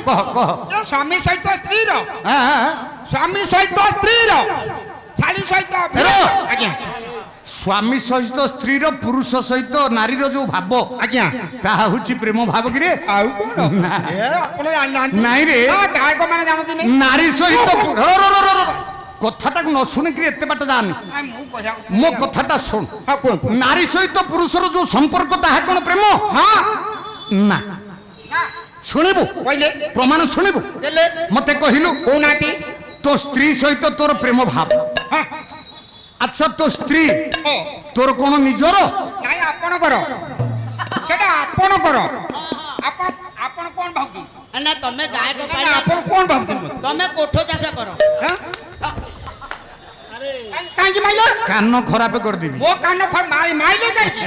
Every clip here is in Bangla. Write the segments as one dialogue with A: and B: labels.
A: কহ কহ
B: স্বামী সহিত স্ত্রীর
A: হ্যাঁ
B: স্বামী সহিত স্ত্রীর শালী সহিত আজ্ঞা
A: স্বামী সহিত স্ত্রীর পুরুষ সহিত নারীর যে ভাব
B: আজ্ঞা
A: তাহা হচ্ছে প্রেম ভাব কি রে
B: আউ কোন
A: না।
B: এ আপন জানি
A: নাই রে
B: গায়ক মানে জানতি নি
A: নারী সহিত কথাটাকে ন শুনিকি এতে বাট জানি
B: মু কইয়া
A: মো কথাটা শুন
B: হ্যাঁ কোন
A: নারী সহিত পুরুষর যে সম্পর্ক তাহা কোন প্রেম
B: হ্যাঁ
A: না
B: না
A: শুনিবু
B: কইলে
A: প্রমাণ শুনিবু
B: দেলে
A: মতে কহিলু
B: কোনাটি
A: তো স্ত্রী সহিত তোর প্রেম ভাব
B: হ্যাঁ
A: আচ্ছা তো স্ত্রী
B: ও
A: তোর কোন নিজর
B: নাই আপন কর সেটা আপন কর আপন আপন কোন ভাবি
C: না তুমি গায়ক
B: না আপন কোন ভাবি
C: তুমি কোঠ চাষ কর
B: হ্যাঁ কাঁকি মাইলো
A: কান খরাপ করদিবি
B: মো কান খর মাইলো কাঁকি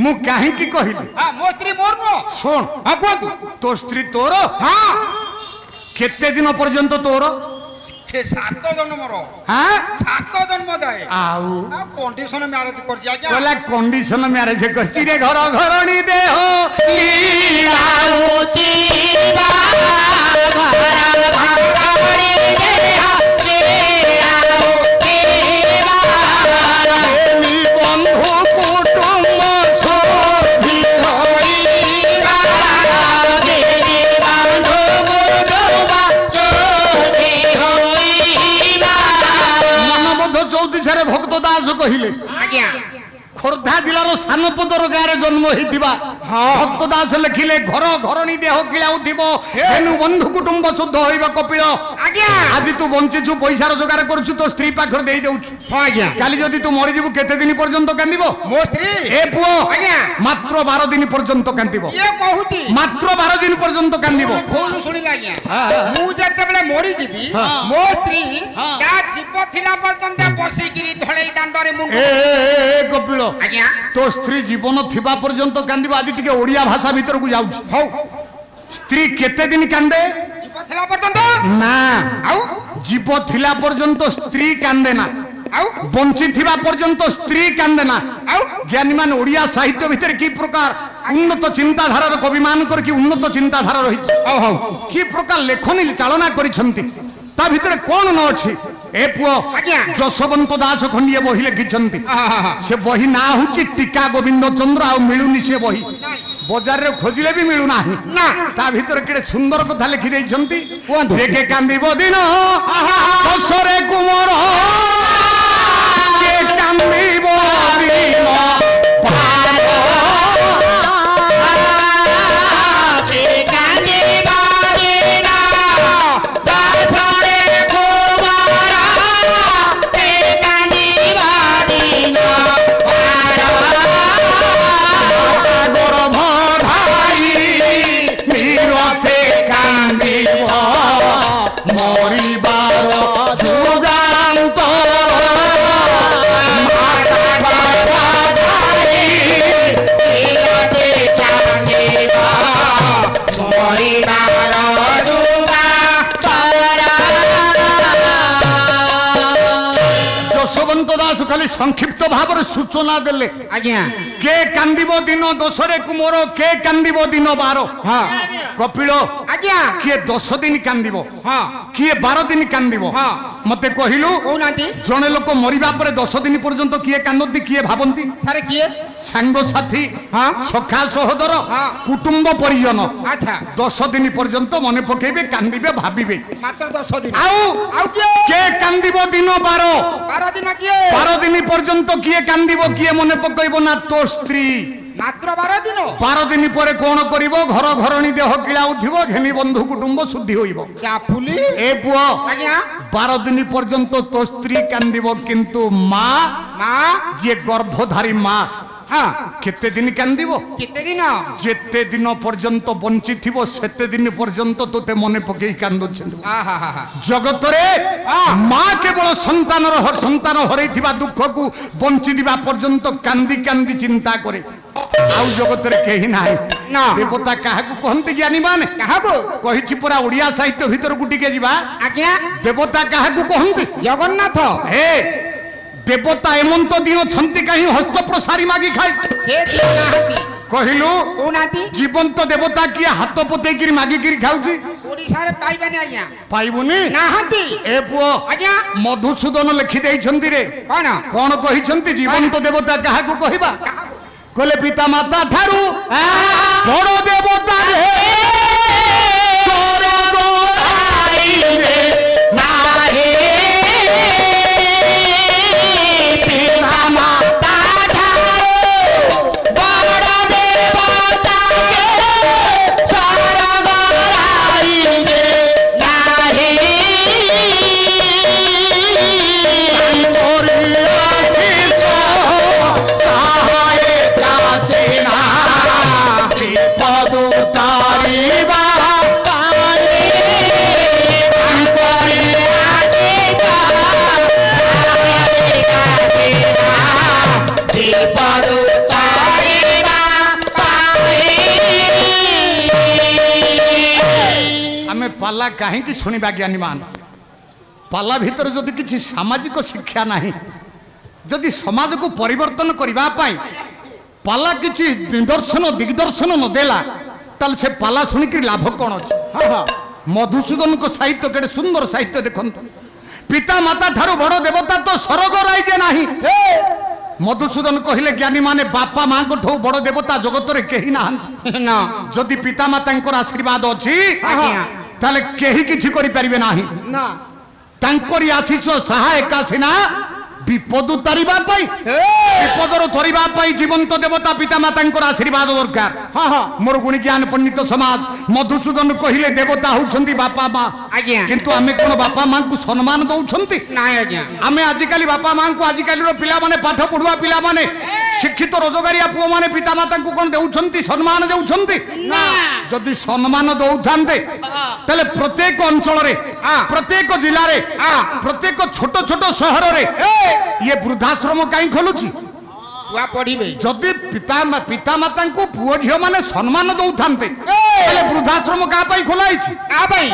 A: মু কাহিকি কহিলি
B: হ্যাঁ মো স্ত্রী মোর নো
A: শোন
B: হ্যাঁ কোন
A: তো স্ত্রী তোর
B: হ্যাঁ
A: কেতে দিন পর্যন্ত তোর
B: সে 7 জন্ম মোর
A: হ্যাঁ
B: 7 জন্ম যায়
A: আউ
B: কন্ডিশন ম্যারেজ করছি আজ্ঞা
A: বলা কন্ডিশন ম্যারেজ করছি রে ঘর ঘরণী দেহ
C: লীলাউচি
A: বন্ধু কুটুম্ব সখী মনবদ্ধ চৌদিশারে ভক্ত দাস কহিলে
B: আজ্ঞা
A: খোর্ধা জেলার সানপদর গাঁরে জন্ম হইতিবা ভক্ত দাস লেখিলে ঘর ঘরণী দেহ কিলাউথিব তেনু বন্ধু কুটুম্ব শুদ্ধ হইব কপিল
B: আজ্ঞা
A: আজি তু বঞ্চিছু পয়সার জোগাড় করছু তো স্ত্রী পাখরে দেই দেউছু
B: হ্যাঁ আজ্ঞা
A: কালি যদি তু মরিଯିবু কেতে দিন পর্যন্ত কান্দিব
B: মো স্ত্রী
A: এ পুଅ
B: আজ্ঞা
A: মাত্র 12 দিন পর্যন্ত কান্দিব
B: ইয়ে কহুছি
A: মাত্র 12 দিন পর্যন্ত কান্দিব
B: ভুল শুনিলা আজ্ঞা
A: হ্যাঁ।
B: মু যেতেবেলে মরি ଯିବି
A: হ্যাঁ।
B: ମୋ ସ୍ତ୍ରୀ
C: হ্যাঁ।
B: ତା ଜୀବ ଥିଲା ପର୍ଯ୍ୟନ୍ତ ବସିକିରି ଢଳେଇ ଦାଣ୍ଡରେ ମୁଣ୍ଡ
A: এ কপিল
B: ଆଜ୍ଞା
A: তো স্ত্রী জীবন থিবা পর্যন্ত কান্দিব আজি টিকে ওড়িয়া ভাষা ভিতরকু যাଉଛି
B: ହଉ
A: স্ত্রী কেতে দিন কান্দে
B: ଜୀବ ଥିଲା ପର୍ଯ୍ୟନ୍ତ
A: না
B: ଆଉ
A: জীব থিলা পর্যন্ত স্ত্রী কান্দে না
B: ଆଉ
A: বঞ্চি থিবা পর্যন্ত স্ত্রী কান্দে না
B: ଆଉ
A: জ্ঞানী মানে ওড়িয়া সাহিত্য ভিতরে কি প্রকার উন্নত চিন্তাধারার কবি মানকর কি উন্নত চিন্তাধারা রয়েছে
B: ହଉ ହଉ
A: কি প্রকার লেখনী চালনা করিছন্তি তা ভিতরে কোন ন ଅଛି এ পুଅ
B: আজ্ঞা
A: যশবন্ত দাস খন্ডিয়ে বহি লেখিছন্তি সে বহি না হচ্ছে টিকা গোবিন্দ চন্দ্র আর মিলুনি সে বহি বজারে খোঁজিলে বি মিলু ନାହିଁ
B: না
A: তা ভিতরে কেড়ে সুন্দর কথা লেখি ଦେଇଛନ୍ତି
B: କୁହନ୍ତୁ।
A: কে কান্দিব দিন দশরে কুমর কে কান্দিব দিন গর্ভ ধাই নিরতে কান্দিব মরিবার যুগান্তর যশবন্ত দাস খালি সংক্ষিপ্ত ভাবে সূচনা দেলে
B: ଆଜ୍ଞା
A: কে কান্দিব দিন দশরে কুমোর কে কান্দিব দিন 12
B: ହଁ
A: কপিল
B: ଆଜ୍ଞା
A: কিয়ে 10 দিন কান্দিব
B: ହଁ
A: কিয়ে 12 দিন কান্দিব
B: হ্যাঁ।
A: মতে কহিলু
B: କହୁନାହାନ୍ତି
A: জনে লোক মরিবা পরে 10 দিন পর্যন্ত কিয়ে কান্দନ୍ତି কিয়ে ভাবନ୍ତି
B: ଥରେ କିଏ
A: সাঙ্গসাথী
B: হ্যাঁ
A: সখা সহোদর
B: হ্যাঁ।
A: কুটুম্ব পরিজন
B: আচ্ছা
A: 10 দিন পর্যন্ত মনে পকাইবে কান্দিবে ভাবিবে
B: ମାତ୍ର 10 ଦିନ
A: আউ
B: ଆଉ କିଏ
A: কে কান্দিব দিন 12
B: 12 ଦିନ କିଏ
A: 12 দিন পর্যন্ত কিয়ে কান্দিব কিয়ে মনে পকাইব না তো স্ত্রী
B: ମାତ୍ର 12 ଦିନ
A: 12 দিন পরে কোন করিব ঘর ঘরণী দেহ কিলাউথিব ঘেনি বন্ধু কুটুম্ব শুদ্ধি হইব
B: ଚାପୁଲି
A: এ পুଅ
B: ଆଜ୍ଞା
A: 12 দিন পর্যন্ত তো স্ত্রী কান্দিব কিন্তু মা
B: ମା
A: যে গর্ভধারী মা
B: ହଁ
A: কেতে দিন কান্দিব
B: କେତେ ଦିନ
A: যেতে দিন পর্যন্ত বঞ্চিথিব সেতে দিন পর্যন্ত তোতে মনে পকেই কান্দুছেন
B: আহা হা হা
A: জগতরে
B: হ্যাঁ।
A: মা কেবল সন্তান হরাইথিবা দুঃখকু বঞ্চি দিবা পর্যন্ত কান্দি কান্দি চিন্তা করে আউ জগতরে কেহি নাই
B: না।
A: দেবতা কাহাকু কহନ୍ତି জ্ঞানী মানে
B: କାହାକୁ
A: কহিছি পুরা ওড়িয়া সাহিত্য ভিতরকু টিকে ଯିବା
B: ଆଜ୍ଞା
A: দেবতা কাহাকু কহନ୍ତି
B: ଜଗନ୍ନାଥ
A: হে দেবতা এমন্ত দিন অছন্তি কাহি হস্ত প্রসারি মাগি খাই
B: ସେ ଦିଅ ନାହାନ୍ତି
A: କହିଲୁ
B: କହୁନାହାନ୍ତି
A: ଜୀବନ୍ତ ଦେବତା କିଏ ହାତ ପତେଇକିରି ମାଗିକିରି ଖାଉଛି
B: ଓଡ଼ିଶାରେ ପାଇବେନି ଆଜ୍ଞା
A: ପାଇବୁନି
B: ନାହାନ୍ତି
A: ଏ ପୁଅ
B: ଆଜ୍ଞା
A: ମଧୁସୂଦନ ଲେଖି ଦେଇଛନ୍ତି ରେ
B: କଣ
A: କଣ କହିଛନ୍ତି ଜୀବନ୍ତ ଦେବତା କାହାକୁ କହିବା କହିଲେ ପିତା ମାତା ଠାରୁ ବଡ଼ ଦେବତା ରେ ସ୍ୱର୍ଗ ଆଇଲେ ନାରେ। ପିତା ମାତା ଠାରୁ ବଡ଼ ଦେବତା କେ ସ୍ୱର୍ଗ ଆଇଲେ ନାରେ। ଆମେ ପାଲା କାହିଁକି ଶୁଣିବା ଜ୍ଞାନୀ ମାନ ପାଲା ଭିତରେ ଯଦି କିଛି ସାମାଜିକ ଶିକ୍ଷା ନାହିଁ ଯଦି ସମାଜକୁ ପରିବର୍ତ୍ତନ କରିବା ପାଇଁ ପାଲା କିଛି ନିଦର୍ଶନ ଦିଗ୍ଦର୍ଶନ ନଦେଲା ତାହେଲେ ସେ ପାଲା ଶୁଣିକି ଲାଭ କ'ଣ ଅଛି? ମଧୁସୂଦନଙ୍କ ସାହିତ୍ୟ କେଡ଼େ ସୁନ୍ଦର ସାହିତ୍ୟ ଦେଖନ୍ତୁ। ପିତା ମାତା ଠାରୁ ବଡ଼ ଦେବତା ତ ସ୍ୱର୍ଗ ରାଇଜେ ନାହିଁ। ମଧୁସୂଦନ କହିଲେ ଜ୍ଞାନୀ ମାନେ ବାପା ମାଙ୍କ ଠୁ ବଡ଼ ଦେବତା ଜଗତରେ କେହି ନାହାନ୍ତି।
B: ନା
A: ଯଦି ପିତା ମାତାଙ୍କର ଆଶୀର୍ବାଦ ଅଛି
B: ଆଜ୍ଞା
A: ତାହେଲେ କେହି କିଛି କରିପାରିବେ ନାହିଁ।
B: ନା
A: ତାଙ୍କରି ଆଶିଷ ସହାୟକ ସିନା ବିପଦ ତାରିବା ପାଇଁ ବିପଦରୁ ଧରିବା ପାଇଁ ଜୀବନ୍ତ ଦେବତା ପିତା ମାତାଙ୍କର ଆଶୀର୍ବାଦ ଦରକାର। ମୋର ଗୁଣି ଜ୍ଞାନ ପଣ୍ଡିତ ସମାଜ ମଧୁସୂଦନ କହିଲେ ଦେବତା ହଉଛନ୍ତି ବାପା ମା
B: ଆଜ୍ଞା
A: କିନ୍ତୁ ଆମେ କଣ ବାପା ମାଙ୍କୁ ସମ୍ମାନ ଦଉଛନ୍ତି?
B: ନାଇଁ ଆଜ୍ଞା
A: ଆମେ ଆଜିକାଲି ବାପା ମାଙ୍କୁ ଆଜିକାଲିର ପିଲାମାନେ ପାଠ ପଢୁଆ ପିଲାମାନେ ଶିକ୍ଷିତ ରୋଜଗାରିଆ ପୁଅମାନେ ପିତା ମାତାଙ୍କୁ କଣ ଦେଉଛନ୍ତି ସମ୍ମାନ ଦେଉଛନ୍ତି?
C: ନା
A: ଯଦି ସମ୍ମାନ ଦଉଥାନ୍ତେ ତାହେଲେ ପ୍ରତ୍ୟେକ ଅଞ୍ଚଳରେ ପ୍ରତ୍ୟେକ ଜିଲ୍ଲାରେ ପ୍ରତ୍ୟେକ ଛୋଟ ଛୋଟ ସହରରେ ଇଏ ବୃଦ୍ଧାଶ୍ରମ କାହିଁ ଖୋଲୁଛି?
B: ଛୁଆ ପଢିବେ
A: ଯଦି ପିତା ମାତାଙ୍କୁ ପୁଅ ଝିଅ ମାନେ ସମ୍ମାନ ଦଉଥାନ୍ତେ ତାହେଲେ ବୃଦ୍ଧାଶ୍ରମ କାହା ପାଇଁ ଖୋଲା ହେଇଛି?
B: କାହା ପାଇଁ?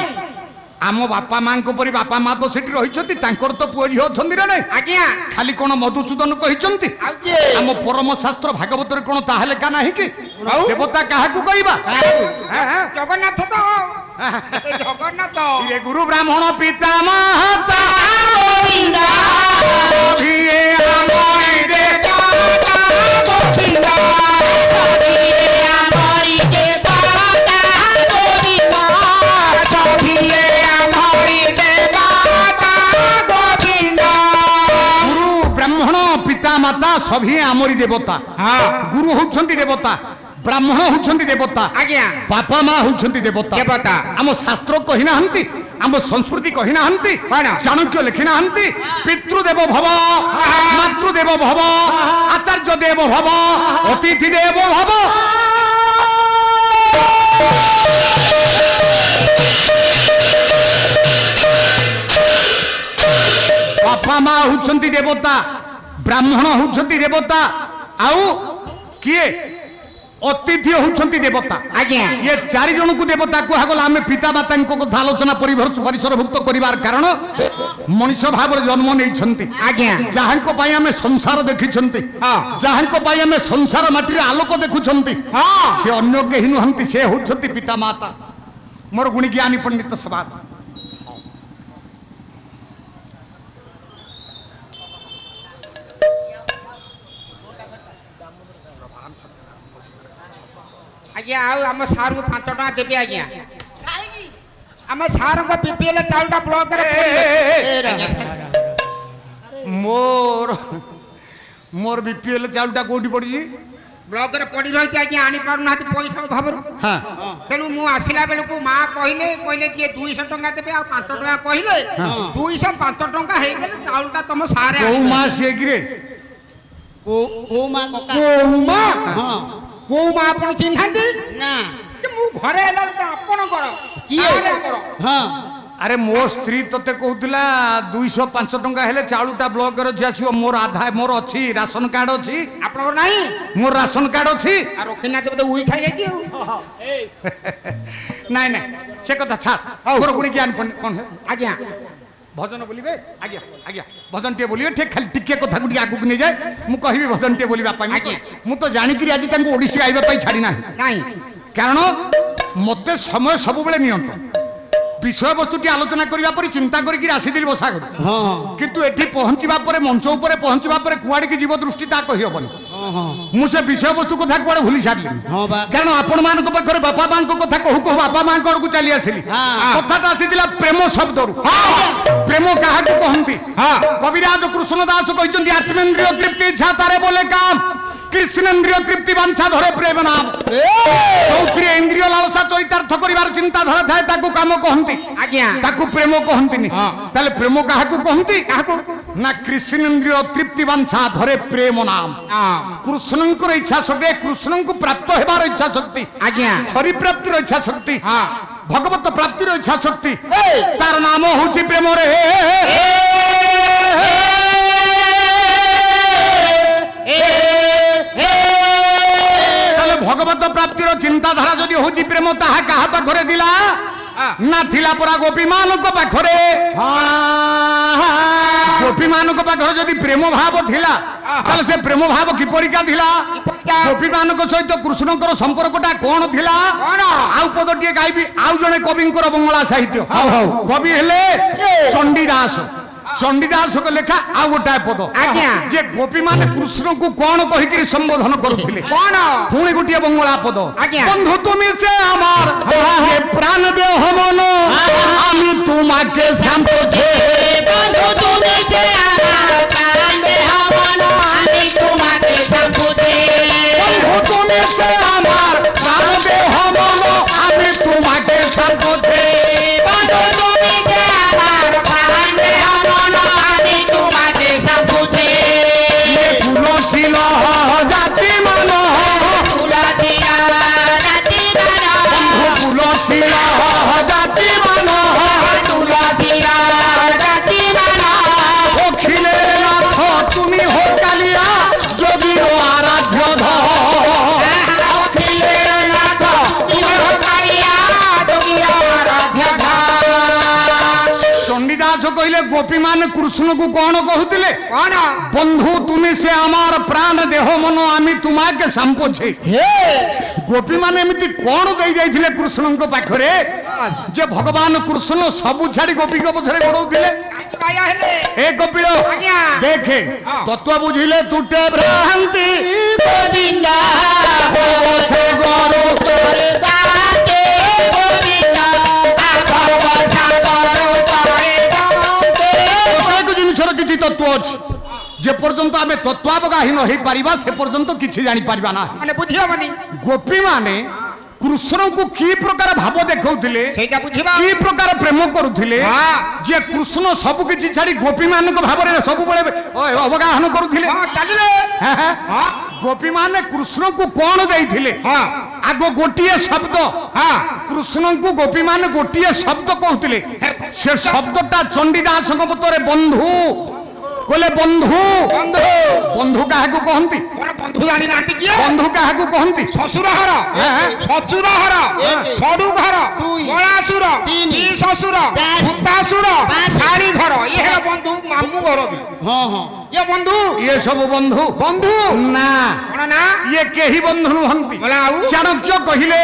A: ଆମ ବାପା ମାଙ୍କ ପରି ବାପା ମା ତ ସେଠି ରହିଛନ୍ତି ତାଙ୍କର ତ ପୁଅ ଝିଅ ଅଛନ୍ତି ନା ନାଇଁ?
B: ଆଜ୍ଞା
A: ଖାଲି କଣ ମଧୁସୂଦନ କହିଛନ୍ତି?
B: ଆଉ କିଏ?
A: ଆମ ପରମ ଶାସ୍ତ୍ର ଭାଗବତରେ କଣ ତାହା ଲେଖା ନାହିଁ କି
B: ଆଉ?
A: ଦେବତା କାହାକୁ କହିବା?
B: ଜଗନ୍ନାଥ ତ ଜଗନ୍ନାଥ
A: ଇଏ ଗୁରୁ ବ୍ରାହ୍ମଣ ପିତା ମାତା ଗୋବିନ୍ଦା ସଭିଏ ଆମରି ଦେବତା ଗୋବିନ୍ଦା ସଭିଏ ଆମରି ଦେବତା ଗୋବିନ୍ଦା ସଭିଏ ଆମରି ଦେବତା ଗୋବିନ୍ଦା। ଗୁରୁ ବ୍ରାହ୍ମଣ ପିତା ମାତା ସଭିଏ ଆମରି ଦେବତା। ଗୁରୁ ହଉଛନ୍ତି ଦେବତା ବ୍ରାହ୍ମଣ ହଉଛନ୍ତି ଦେବତା
B: ଆଜ୍ଞା
A: ବାପା ମା ହଉଛନ୍ତି ଦେବତା।
B: ଦେବତା
A: ଆମ ଶାସ୍ତ୍ର କହିନାହାନ୍ତି ଆମ ସଂସ୍କୃତି କହିନାହାନ୍ତି
B: କଣ?
A: ଚାଣକ୍ୟ ଲେଖିନାହାନ୍ତି ପିତୃଦେବ ଭବ ମାତୃଦେବ ଭବ ଆଚାର୍ଯ୍ୟ ଦେବ ଭବ ଅତିଥି ଦେବ ଭବ। ବାପା ମା ହଉଛନ୍ତି ଦେବତା ବ୍ରାହ୍ମଣ ହଉଛନ୍ତି ଦେବତା ଆଉ କିଏ ଅତିଥି ହଉଛନ୍ତି ଦେବତା।
B: ଆଜ୍ଞା
A: ଇଏ ଚାରି ଜଣଙ୍କୁ ଦେବତା କୁହାଗଲା। ଆମେ ପିତା ମାତାଙ୍କ କଥା ଆଲୋଚନା ପରିସରଭୁକ୍ତ କରିବାର କାରଣ ମଣିଷ ଭାବରେ ଜନ୍ମ ନେଇଛନ୍ତି
B: ଆଜ୍ଞା
A: ଯାହାଙ୍କ ପାଇଁ ଆମେ ସଂସାର ଦେଖିଛନ୍ତି ଯାହାଙ୍କ ପାଇଁ ଆମେ ସଂସାର ମାଟିରେ ଆଲୋକ ଦେଖୁଛନ୍ତି ସେ ଅନ୍ୟ କେହି ନୁହନ୍ତି ସେ ହଉଛନ୍ତି ପିତା ମାତା। ମୋର ଗୁଣି ଜ୍ଞାନୀ ପଣ୍ଡିତ ସଭା
B: ଆଜ୍ଞା ଆଉ ଆମ ସାର୍କୁ 5 ଟଙ୍କା ଦେବି ଆଜ୍ଞା ଆମ ସାର୍ଙ୍କ ବିପିଏଲ ଚାଉଳଟା ବ୍ଲକରେ
A: ମୋର ବିପିଏଲ ଚାଉଳଟା କୋଉଠି ପଡିଛି?
B: ବ୍ଲକରେ ପଡି ରହିଛି ଆଜ୍ଞା ଆଣିପାରୁନାହାନ୍ତି ପଇସା ଅଭାବରୁ। ତେଣୁ ମୁଁ ଆସିଲା ବେଳକୁ ମା କହିଲେ ଯିଏ 200 ଟଙ୍କା ଦେବେ ଆଉ 5 ଟଙ୍କା କହିଲେ 205 ଟଙ୍କା ହେଇଗଲେ ଚାଉଳଟା ତମ ସାରେ
A: କୋଉ ମା ସିଏ କିରେ?
C: କୋଉ ମା କକା?
B: କୋଉ ମା ଆପଣ ଚିହ୍ନାନ୍ତି?
C: ନା
B: ମୁଁ ଘରେ ହେଲା ଆପଣଙ୍କର
C: କିଏ? ହଁ
A: ଆରେ ମୋ ସ୍ତ୍ରୀ ତତେ କହୁଥିଲା 205 ଟଙ୍କା ହେଲେ ଚାଉଳଟା ବ୍ଲକରେ ଅଛି ଆସିବ। ମୋର ଆଧାର ମୋର ଅଛି ରାସନ କାର୍ଡ ଅଛି।
B: ଆପଣଙ୍କର ନାହିଁ?
A: ମୋର ରାସନ କାର୍ଡ ଅଛି।
B: ଆଉ ରଖିନାହାନ୍ତି ବୋଧେ ଉଇ ଖାଇଯାଇଛି ଆଉ।
A: ନାଇଁ ନାଇଁ ସେ କଥା ଛାଡ଼। ମୋର ଗୁଣି ଜ୍ଞାନ କଣ
B: ଆଜ୍ଞା
A: ভজন বলিবে আজ্ঞা আজ্ঞা ভজনটিଏ বলিবে ঠিক খালি টিকে কথাକୁ ଟିକେ ଆଗକୁ ନେଇଯାଏ ମୁଁ କହିବି ଭଜନଟିଏ ବୋଲିବା ପାଇଁ ମୁଁ ତ ଜାଣିକିରି ଆଜି ତାଙ୍କୁ ଓଡ଼ିଶୀ ଗାଇବା ପାଇଁ ଛାଡ଼ି ନାହିଁ
B: ନାଇଁ
A: କାରଣ ମୋତେ ସମୟ ସବୁବେଳେ ନିଅନ୍ତୁ বিষয়বস্তুটি আলোচনা করা পরে চিন্তা করি আসিলি বসা করি কিন্তু এটি পৌঁছবা পরে মঞ্চ উপরে পৌঁছবা পরে কুয়াড়ি জীব দৃষ্টি তা কহিহবনি মু সে বিষয়বস্তু কথা কুয়াড়ে ভুলি সারিলি কারণ আপন মানক পাখে বাপা মাঙ্ক কথা কহু কহু বাপা মাঙ্ক আড়কু চালি আসিলি কথাটা আসিলা প্রেম শব্দরু প্রেম কাহাকে কহନ୍ତି কবিরাজ কৃষ্ণ দাস কইছন্তি আত্মেন্দ্রিয় তৃপ্তি ইচ্ছা তারে বলে কাম কৃষ্ণেন্দ্রিয় তৃপ্তি বাঞ্ছা ধরে প্রেম নাম চৌথিরে ইন্দ্রিয় লালসা চরিতার্থ করিবার চিন্তাধারা থাকে তাকে কাম কহନ୍ତି
B: আজ্ঞা
A: তাকে প্রেম কহন্তিনি তাহলে প্রেম কাহাকু কহନ୍ତି না কৃষ্ণেন্দ্রিয় তৃপ্তি বাঞ্ছা ধরে প্রেম নাম কৃষ্ণঙ্কর ইচ্ছা শক্তি কৃষ্ণঙ্কু প্রাপ্ত হেবার ইচ্ছা শক্তি
B: আজ্ঞা
A: হরি প্রাপ্তির ইচ্ছা শক্তি ভগবত প্রাপ্তির ইচ্ছা শক্তি তার নাম হচ্ছে প্রেম রে ভগবত প্রাপ্তির চিন্তাধারা যদি হচ্ছে প্রেম তাহা কাহা পাখরে দিলা না থিলা পরা গোপী মানক পাখরে গোপী মানক পাখরে যদি প্রেম ভাব থিলা তাহলে সে প্রেম ভাব কিপরিকা থিলা গোপী মানক সহিত কৃষ্ণঙ্কর সম্পর্কটা কোন থিলা আউ পদটিয়ে গাইবি আউ জনে কবিঙ্কর বঙ্গলা সাহিত্য কবি হেলে চণ্ডীদাস চণ্ডীদাসক লেখা আউ গোটাଏ পদ যে গোপী মানে কৃষ্ণଙ୍କୁ কোন কহিকি সম্বোধন করুଥିଲେ পুଣି গোটিଏ বঙ্গলা পদ বন্ধু তুমি সে আমার প্রাণ দেহ মন আমি তোমাকে সম্পোধে
D: বন্ধু তুমি সে আমার প্রাণ দেহ মন আমি তোমাকে সম্পোধে
A: বন্ধু তুমি সে আমার প্রাণ দেহ মন আমি তোমাকে সম্পোধে
D: বন্ধু তুমি সে আমার প্রাণ দেহ মন আমি তোমাকে সম্পোধে
A: তুলসীল জাতি মান
D: তুলসীর জাতি মান
A: তুলসীল জাতি মান
D: তুলসীর জাতি মান
A: অখিলে নাথ তুমি হো কালিয়া যদির আরাধ্য
D: অখিলের নাথ তুমি হো কালিয়া যোগীর আরাধ্য
A: চণ্ডীদাস কহিলে গোপী মানে কৃষ্ণକୁ কোন কহুଥିଲେ
B: কোন
A: বন্ধু তুমি সে আমার প্রাণ দেহ মন আমি তোমাকে সম্পোছে গোপী মানে এমিতি কোন দেই যাইଥିଲେ কৃষ্ণଙ୍କ পাখরে যে ভগবান কৃষ্ণ সবু ছাড়ি গোপীଙ୍କ পছরে গোড়াউଥିଲେ
B: কায়া হেলে
A: এ কপিল
B: আজ্ঞা
A: দেখে তত্ত্ব বুঝিলে তুটে ভ্রান্তি
D: গোবিন্দ
A: সে গরু
D: তোরে দাতে গোবিন্দ আপব সাগর তোরে দাতে
A: প্রত্যেক জিনিসর কিছু তত্ত্ব আছে যে পর্যন্ত আমি তত্ত্বাবগাহীন হয়ে পারিবা সে পর্যন্ত কিছু জানি পারিবা না
B: মানে বুঝি হবনি
A: গোপী মানে কৃষ্ণଙ୍କୁ কি প্রকার ভাব দেখাউଥିଲେ
B: সেইটা বুঝিবা
A: কি প্রকার প্রেম করুଥିଲେ যে কৃষ্ণ সবু কিছু ছাড়ি গোপী ମାନଙ୍କ ভাবরে ସବୁବେଳେ অবগাহন করুଥିଲେ
B: চালিলে
A: গোপী মানে কৃষ্ণଙ୍କୁ কোন ଦେଇଥିଲେ আগ গোটিয়ে শব্দ কৃষ্ণଙ୍କୁ গোপী মানে গোটিয়ে শব্দ কହୁଥିଲେ সে শব্দটা চণ্ডীদাসଙ୍କ মতরে বন্ধু কলে বন্ধু
B: বন্ধু
A: বন্ধু কাহাকু কহନ୍ତି
B: কোন বন্ধু জানি নাতি কি
A: বন্ধু কাহাকু কহନ୍ତି
B: শ্বশুর ঘর
A: হ্যাঁ।
B: শ্বশুর ঘর বড়ু ঘর কলাসুর ই শ্বশুর ভূতাসুর শাড়ি ঘর ইয়ে হলো বন্ধু মামু ঘর ইয়ে বন্ধু
A: ইয়ে সব বন্ধু
B: বন্ধু
A: না
B: কোন না
A: ইয়ে কেহি বন্ধু নুহନ୍ତି
B: বলা আউ
A: চাণক্য কহিলে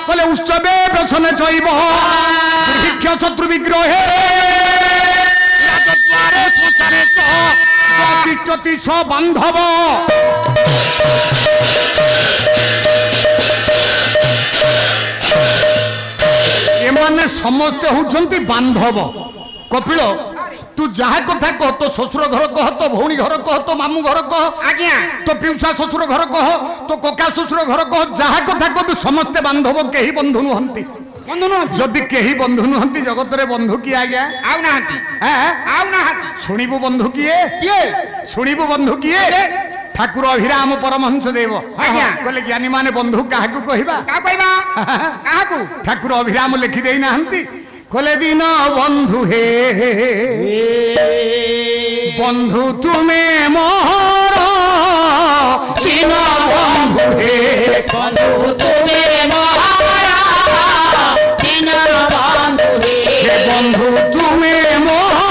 A: কলে উৎসবে প্রসন্ন জৈব দুর্ভিক্ষ শত্রু বিগ্রহে রাজদ্বারে সুচারে চ প্রতিষ্ঠতি স বান্ধব এমানে সমস্তে হউଛନ୍ତି বান্ধব কপিল তু যাহা কথা কহ তো শ্বশুর ঘর কহ তো ভৌণী ঘর কহ তো মামু ঘর কহ
B: আজ্ঞা
A: তো পিউসা শ্বশুর ঘর কহ তো ককা শ্বশুর ঘর কহ যাহা কথা কহ সমস্তে বান্ধব কেহি বন্ধু নুহନ୍ତି
B: বন্ধু নয়
A: যদি কেহি বন্ধু নুহନ୍ତି জগতরে বন্ধু কি আজ্ঞা
B: আউ নাহাতি
A: হ্যাঁ
B: আউ নাহাতি
A: শুনিবু বন্ধু কিয়ে
B: কিয়ে
A: শুনিবু বন্ধু কিয়ে ঠাকুর অভিরাম পরমহংস দেব
B: আজ্ঞা।
A: কলে জ্ঞানী মানে বন্ধু কাহাকু কহিবা
B: কা কইবা কাহাকু
A: ঠাকুর অভিরাম লেখি দেই নাহাନ୍ତି কলে দিন বন্ধু হে বন্ধু তুমি মোর দিন বন্ধু হে
D: বন্ধু তুমি মহারা দিন বন্ধু হে
A: হে বন্ধু তুমি মোর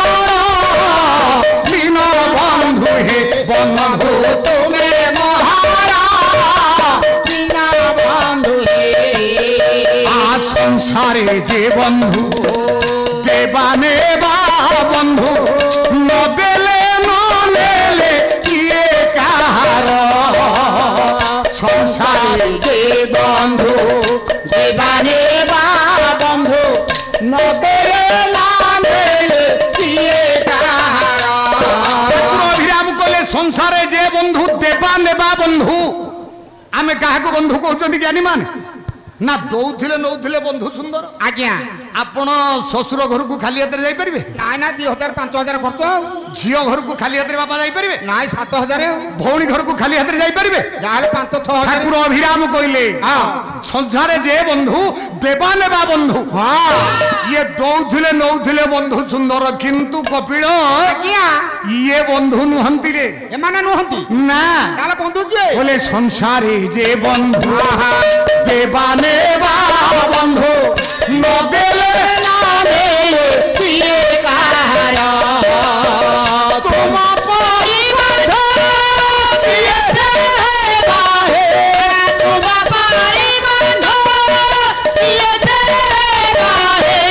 A: যে বন্ধু দেবা নেবা বন্ধু নদেলে নলেলে কিয়ে কাহার সংসারে
C: যে বন্ধু দেবানে বা বন্ধু নদেলে নানেলে কিয়ে কাহার
A: অভিরাম কলে সংসারে যে বন্ধু দেবা নেবা বন্ধু আমি কাহাକୁ বন্ধু কହୁଛନ୍ତି জ্ঞানী মানে না দৌଥିଲେ নৌଥିଲେ বন্ধু সুন্দর
B: আজ্ঞা
A: ଆପଣ ଶ୍ୱଶୁର ଘରକୁ ଖାଲି ହାତରେ ଯାଇପାରିବେ
B: ନାଇଁ ନା 2000 5000 ଖର୍ଚ୍ଚ ଆଉ
A: ଝିଅ ଘରକୁ ଖାଲି ହାତରେ ବାପା ଯାଇପାରିବେ
B: ନାଇଁ 7000 ଆଉ
A: ଭଉଣୀ ଘରକୁ ଖାଲି ହାତରେ ଯାଇପାରିବେ
B: ଯାହେଲେ 5-6000
A: ଠାକୁର ଅଭିରାମ କହିଲେ
B: ହଁ
A: ସଂସାରେ ଯେ ବନ୍ଧୁ ଦେବା ନେବା ବନ୍ଧୁ
B: ହଁ
A: ଇଏ ଦଉଥିଲେ ନଉଥିଲେ ବନ୍ଧୁ ସୁନ୍ଦର କିନ୍ତୁ କପିଳ
B: ଆଜ୍ଞା
A: ଇଏ ବନ୍ଧୁ ନୁହନ୍ତି ରେ
B: ଏମାନେ ନୁହନ୍ତି
A: ନା
B: ତାହେଲେ ବନ୍ଧୁ କିଏ
A: বলে সংসারে যে বন্ধু দেবা নেবা বন্ধু নদেলে
C: নানেলে কিয়ে কাহার তোমা পরিবাধ কিয়ে দেবাহে তোমা পরিবাধ কিয়ে দেবাহে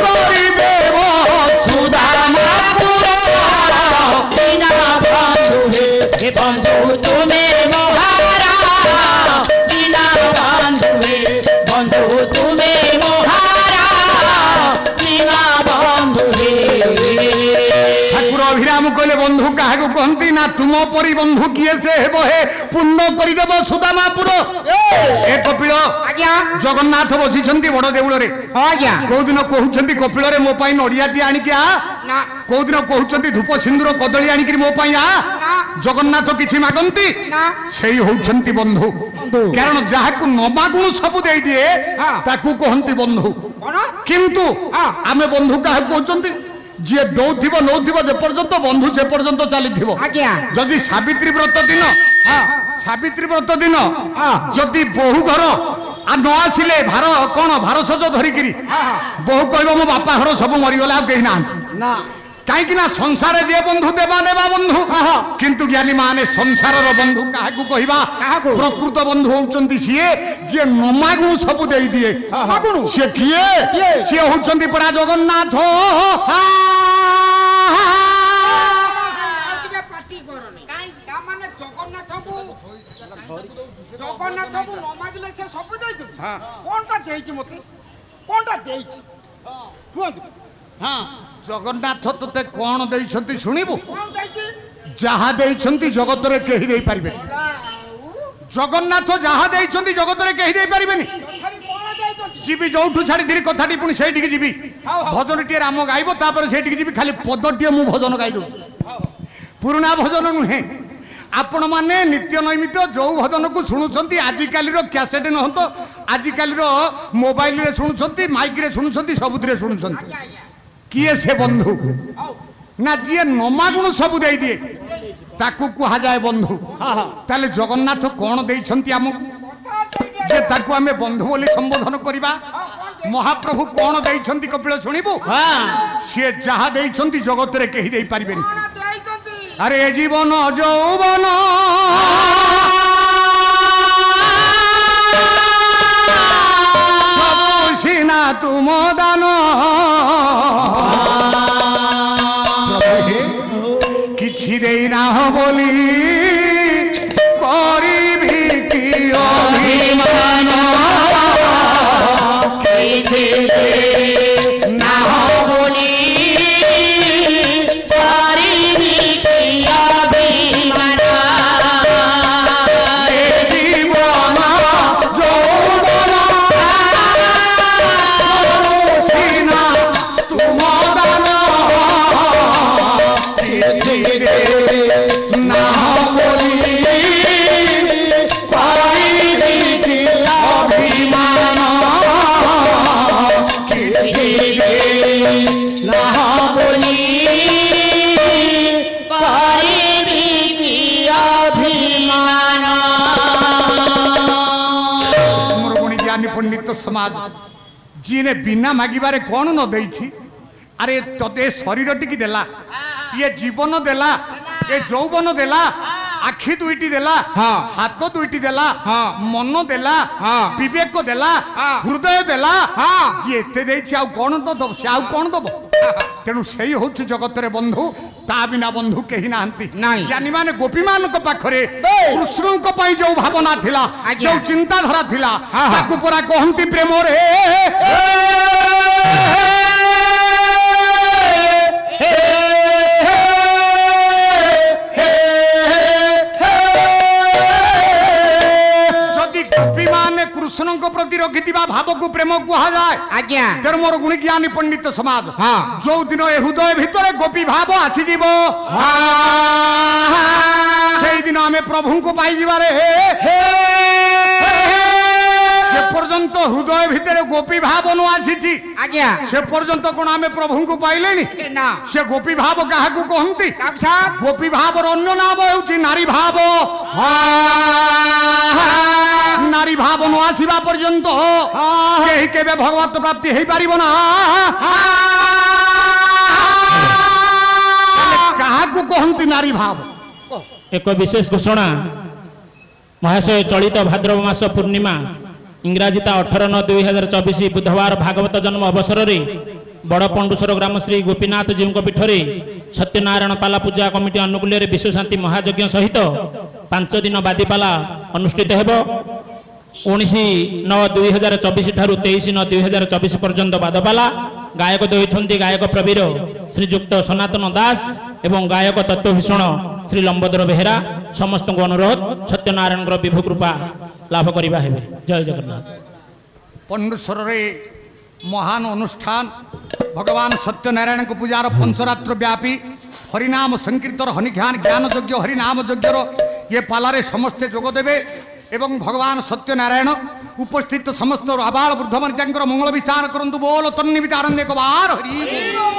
A: করি দেব সুদামা
C: বিনা বন্ধু হে বন্ধু তুমি মহারা বিনা বন্ধু হে বন্ধু তুমি মহারা বিনা বন্ধু হে
A: ঠাকুর অভিরাম কলে বন্ধু কাহাକୁ কহନ୍ତି না তুম পরি বন্ধু কিয়ে সে হেব হে পুণ্য করিদেব সুদামাপুর এ কপিল
B: ଆଜ୍ଞା
A: জগন্নাথ বসিଛନ୍ତି বড় দেউଳରେ
B: ହଁ ଆଜ୍ଞା
A: কোଉদিନ କହୁଛନ୍ତି କପିଳରେ ମୋ ପାଇଁ ନଡ଼ିଆଟି ଆଣିକି ଆ
B: ନା
A: କୋଉଦିନ କହୁଛନ୍ତି ଧୂପ ସିନ୍ଦୁର କଦଳୀ ଆଣିକିରି ମୋ ପାଇଁ ଆ
B: ନା
A: ଜଗନ୍ନାଥ କିଛି ମାଗନ୍ତି
B: ନା
A: ସେଇ ହଉଛନ୍ତି ବନ୍ଧୁ କାରଣ ଯାହାକୁ ନ ମାଗୁଣୁ ସବୁ ଦେଇଦିଏ
B: ହଁ।
A: ତାକୁ କହନ୍ତି ବନ୍ଧୁ
B: କଣ
A: କିନ୍ତୁ
B: ହଁ।
A: ଆମେ ବନ୍ଧୁ କାହାକୁ କହୁଛନ୍ତି ଯିଏ ଦଉଥିବ ନଉଥିବ ଯେ ପର୍ଯ୍ୟନ୍ତ ବନ୍ଧୁ ସେ ପର୍ଯ୍ୟନ୍ତ ଚାଲିଥିବ
B: ଆଜ୍ଞା
A: ଯଦି ସାବିତ୍ରୀ ବ୍ରତ ଦିନ
B: ହଁ
A: ସାବିତ୍ରୀ ବ୍ରତ ଦିନ
B: ହଁ।
A: ଯଦି ବୋହୁ ଘର ନ ଆସିଲେ ଭାର କଣ ଭାର ସଜ ଧରିକିରି ବୋହୁ କହିବ ମୋ ବାପା ଘର ସବୁ ମରିଗଲେ ଆଉ କେହି ନାହାନ୍ତି
C: না
A: କାହିଁକି ନା ସଂସାରେ ଯିଏ ବନ୍ଧୁ ଦେବା ନେବା ବନ୍ଧୁ କିନ୍ତୁ ଜ୍ଞାନୀ ମାନେ ସଂସାରର ବନ୍ଧୁ କାହାକୁ କହିବା
B: କାହାକୁ?
A: ପ୍ରକୃତ ବନ୍ଧୁ ହଉଛନ୍ତି ସିଏ ଯିଏ ନମାଗୁଣୁ ସବୁ ଦେଇଦିଏ
B: ମାଗୁଣୁ?
A: ସିଏ କିଏ
B: କିଏ?
A: ସିଏ ହଉଛନ୍ତି ପରା ଜଗନ୍ନାଥ
B: ଟିକେ ପାଟି କରନି ତା ମାନେ ଜଗନ୍ନାଥଙ୍କୁ ନ ମାଗିଲେ ସେ ସବୁ ଦେଇଛନ୍ତି କଣଟା ଦେଇଛି ମତେ କଣଟା ଦେଇଛି କୁହନ୍ତୁ
C: হ্যাঁ
A: ଜଗନ୍ନାଥ ତତେ କଣ ଦେଇଛନ୍ତି ଶୁଣିବୁ
B: କଣ ଦେଇଛି
A: ଯାହା ଦେଇଛନ୍ତି ଜଗତରେ କେହି ଦେଇପାରିବେ ଜଗନ୍ନାଥ ଯାହା ଦେଇଛନ୍ତି ଜଗତରେ କେହି ଦେଇପାରିବେନି
B: ତଥାପି କଣ ଦେଇଛନ୍ତି
A: ଯିବି ଯୋଉଠୁ ଛାଡ଼ିଥିଲି କଥାଟି ପୁଣି ସେଇଠିକି ଯିବି ଭଜନଟିଏ ରାମ ଗାଇବ ତାପରେ ସେଇଠିକି ଯିବି ଖାଲି ପଦଟିଏ ମୁଁ ଭଜନ ଗାଇ ଦଉଛି ପୁରୁଣା ଭଜନ ନୁହେଁ ଆପଣମାନେ ନିତ୍ୟ ନୈମିତ ଯୋଉ ଭଜନକୁ ଶୁଣୁଛନ୍ତି ଆଜିକାଲିର କ୍ୟାସେଟ୍ ନୁହଁ ତ ଆଜିକାଲିର ମୋବାଇଲରେ ଶୁଣୁଛନ୍ତି ମାଇକରେ ଶୁଣୁଛନ୍ତି ସବୁଥିରେ ଶୁଣୁଛନ୍ତି
B: ଆଜ୍ଞା ଆଜ୍ଞା
A: କିଏ ସେ ବନ୍ଧୁ
B: ହଉ
A: ନା ଯିଏ ନମାଗୁଣୁ ସବୁ ଦେଇଦିଏ ତାକୁ କୁହାଯାଏ ବନ୍ଧୁ ତାହେଲେ ଜଗନ୍ନାଥ କଣ ଦେଇଛନ୍ତି ଆମକୁ
B: କଥା ସେଇଠି
A: ଯେ ତାକୁ ଆମେ ବନ୍ଧୁ ବୋଲି ସମ୍ବୋଧନ କରିବା ମହାପ୍ରଭୁ କଣ ଦେଇଛନ୍ତି କପିଳ ଶୁଣିବୁ
C: হ্যাঁ
A: ସିଏ ଯାହା ଦେଇଛନ୍ତି ଜଗତରେ କେହି ଦେଇପାରିବେନି
B: କଣ ଦେଇଛନ୍ତି
A: ଆରେ ଏ ଜୀବନ ଯୌବନ ସବୁ ସିନା ତୁମ ଦାନ କିଛି ଦେଇନାହ ବୋଲି କରିବି କି ଅଭିମାନ
C: নাহ বলি পারিবি কি অভিমান
A: এ জীবন যৌবন সিনা তুম দান না বলি পারিবি কি অভিমান
C: নাহ বলি পারিবি কি অভিমান
A: ମୋର ପୁଣି ଜ୍ଞାନୀ ପଣ୍ଡିତ ସମାଜ ଯିଏ ବିନା ମାଗିବାରେ କଣ ନ ଦେଇଛି ଆରେ ତତେ ଶରୀର ଟିକି ଦେଲା ଇଏ ଜୀବନ ଦେଲା ଏ ଯୌବନ ଦେଲା আখি দুইটি দেলা
B: হ্যাঁ।
A: হাত দুইটি দেলা
B: হ্যাঁ।
A: মন দেলা
B: হ্যাঁ।
A: বিবেক দেলা
B: হ্যাঁ।
A: হৃদয় দেলা
B: হ্যাঁ।
A: যে এতে ଦେଇଛି ଆଉ କଣ ତ ଦବ ସେ ଆଉ କଣ ଦବ ତେଣୁ ସେଇ ହଉଛି ଜଗତରେ ବନ୍ଧୁ ତା ବିନା ବନ୍ଧୁ କେହି ନାହାନ୍ତି
B: ନାଇଁ।
A: ଜ୍ଞାନୀ ମାନେ ଗୋପୀମାନଙ୍କ ପାଖରେ
B: ବେଶ୍।
A: କୃଷ୍ଣଙ୍କ ପାଇଁ ଯୋଉ ଭାବନା ଥିଲା
B: ଆଜ୍ଞା।
A: ଯୋଉ ଚିନ୍ତାଧାରା ଥିଲା
B: ହଁ, ହଁ।
A: ତାକୁ ପରା କହନ୍ତି ପ୍ରେମରେ ଯଦି ଗୋପୀମାନେ କୃଷ୍ଣଙ୍କ ପ୍ରତି ରଖିଥିବା ଭାବକୁ ପ୍ରେମ କୁହାଯାଏ
B: ଆଜ୍ଞା
A: ତେଣୁ ମୋର ଗୁଣି ଜ୍ଞାନୀ ପଣ୍ଡିତ ସମାଜ
B: ହଁ।
A: ଯୋଉ ଦିନ ଏ ହୃଦୟ ଭିତରେ ଗୋପୀ ଭାବ ଆସିଯିବ ସେଇଦିନ ଆମେ ପ୍ରଭୁଙ୍କୁ ପାଇଯିବାରେ যে পর্যন্ত হৃদয় ভিতরে গোপী ভাব ন আসিছি
B: আজ্ঞা
A: সে পর্যন্ত কোন আমি প্রভুଙ୍କୁ পাইলেনি
B: না
A: সে গোপী ভাব কাহাকু কহନ୍ତି
B: কাকু সাহেব
A: গোপী ভাবর অন্য নাম ହେଉଛି নারী ভাব নারী ভাব ন আসিবা পর্যন্ত কেহি কেবে ভগবত প্রাপ্তি হই পারিব না কাহাকু কহନ୍ତି নারী ভাব
E: ଏକ ବିଶେଷ ଘୋଷଣା ମହାଶୟ ଚଳିତ ଭାଦ୍ରବ ମାସ ପୂର୍ଣ୍ଣିମା ଇଂରାଜୀ ତା 18/9/2024 ବୁଧବାର ଭାଗବତ ଜନ୍ମ ଅବସରରେ ବଡ଼ ପଣ୍ଡୁସର ଗ୍ରାମ ଶ୍ରୀ ଗୋପୀନାଥ ଜୀଉଙ୍କ ପୀଠରେ ସତ୍ୟନାରାୟଣ ପାଲା ପୂଜା କମିଟି ଅନୁକୂଲ୍ୟରେ ବିଶ୍ୱଶାନ୍ତି ମହାଯଜ୍ଞ ସହିତ 5 ଦିନ ବାଦିପାଲା ଅନୁଷ୍ଠିତ ହେବ। 19/9/2024 ଠାରୁ 23/9/2024 ପର୍ଯ୍ୟନ୍ତ ବାଦପାଲା ଗାୟକ ଦେଉଛନ୍ତି ଗାୟକ ପ୍ରବୀର ଶ୍ରୀଯୁକ୍ତ ସନାତନ ଦାସ ଏବଂ ଗାୟକ ତତ୍ତ୍ୱଭୂଷଣ ଶ୍ରୀ ଲମ୍ବୋଦର ବେହେରା। ସମସ୍ତଙ୍କୁ ଅନୁରୋଧ ସତ୍ୟନାରାୟଣଙ୍କର ବିଭୁ କୃପା ଲାଭ କରିବା ହେବେ। ଜୟ ଜଗନ୍ନାଥ।
A: ପଣ୍ଡୁସରରେ ମହାନ ଅନୁଷ୍ଠାନ ଭଗବାନ ସତ୍ୟନାରାୟଣଙ୍କ ପୂଜାର ପଞ୍ଚରାତ୍ର ବ୍ୟାପୀ ହରିନାମ ସଂକୀର୍ତ୍ତନ ହନିଜ୍ଞାନ ଜ୍ଞାନ ଯଜ୍ଞ ହରିନାମ ଯଜ୍ଞର ଏ ପାଲାରେ ସମସ୍ତେ ଯୋଗ ଦେବେ ଏବଂ ଭଗବାନ ସତ୍ୟନାରାୟଣ ଉପସ୍ଥିତ ସମସ୍ତ ଆବାଳ ବୃଦ୍ଧମାନେ ତାଙ୍କର ମଙ୍ଗଳ ବିସ୍ତାର କରନ୍ତୁ। ବୋଲ ତନ୍ନିମିତ ଆନନ୍ଦ ଏକ ବାର ହରି ବୋଲ।